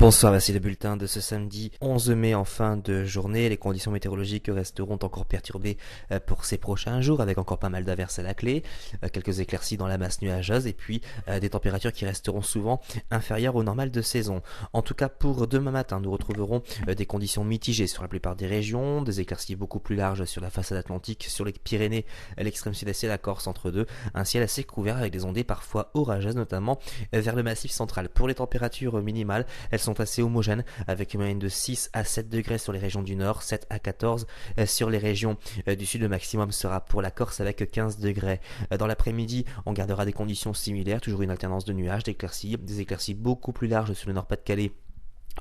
Bonsoir, voici le bulletin de ce samedi 11 mai en fin de journée. Les conditions météorologiques resteront encore perturbées pour ces prochains jours avec encore pas mal d'averses à la clé, quelques éclaircies dans la masse nuageuse et puis des températures qui resteront souvent inférieures au normal de saison. En tout cas pour demain matin, nous retrouverons des conditions mitigées sur la plupart des régions, des éclaircies beaucoup plus larges sur la façade atlantique, sur les Pyrénées, l'extrême sud-est et la Corse entre deux, un ciel assez couvert avec des ondées parfois orageuses notamment vers le massif central. Pour les températures minimales, elles sont assez homogènes avec une moyenne de 6 à 7 degrés sur les régions du nord, 7 à 14 sur les régions du sud. Le maximum sera pour la Corse avec 15 degrés. Dans l'après-midi, on gardera des conditions similaires, toujours une alternance de nuages, d'éclaircies, des éclaircies beaucoup plus larges sur le Nord-Pas-de-Calais.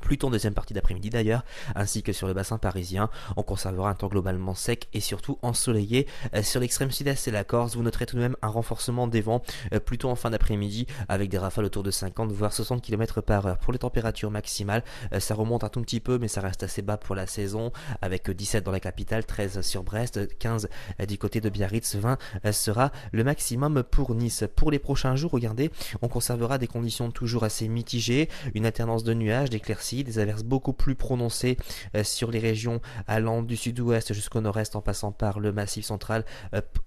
Plutôt en deuxième partie d'après-midi d'ailleurs, ainsi que sur le bassin parisien. On conservera un temps globalement sec et surtout ensoleillé. Sur l'extrême sud-est et la Corse, vous noterez tout de même un renforcement des vents plutôt en fin d'après-midi avec des rafales autour de 50 voire 60 km par heure. Pour les températures maximales, ça remonte un tout petit peu mais ça reste assez bas pour la saison avec 17 dans la capitale, 13 sur Brest, 15 du côté de Biarritz, 20 sera le maximum pour Nice. Pour les prochains jours, regardez, on conservera des conditions toujours assez mitigées, une alternance de nuages, d'éclaircies, des averses beaucoup plus prononcées sur les régions allant du sud-ouest jusqu'au nord-est en passant par le massif central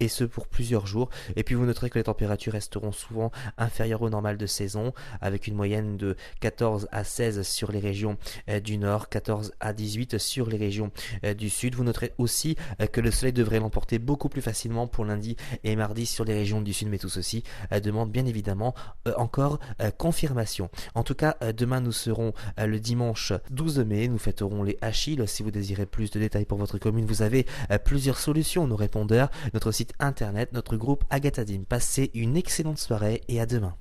et ce pour plusieurs jours. Et puis vous noterez que les températures resteront souvent inférieures au normal de saison avec une moyenne de 14 à 16 sur les régions du nord, 14 à 18 sur les régions du sud. Vous noterez aussi que le soleil devrait l'emporter beaucoup plus facilement pour lundi et mardi sur les régions du sud, mais tout ceci demande bien évidemment encore confirmation. En tout cas, demain nous serons le dimanche 12 mai, nous fêterons les Achilles. Si vous désirez plus de détails pour votre commune, vous avez plusieurs solutions, nos répondeurs, notre site internet, notre groupe Agathadim. Passez une excellente soirée et à demain.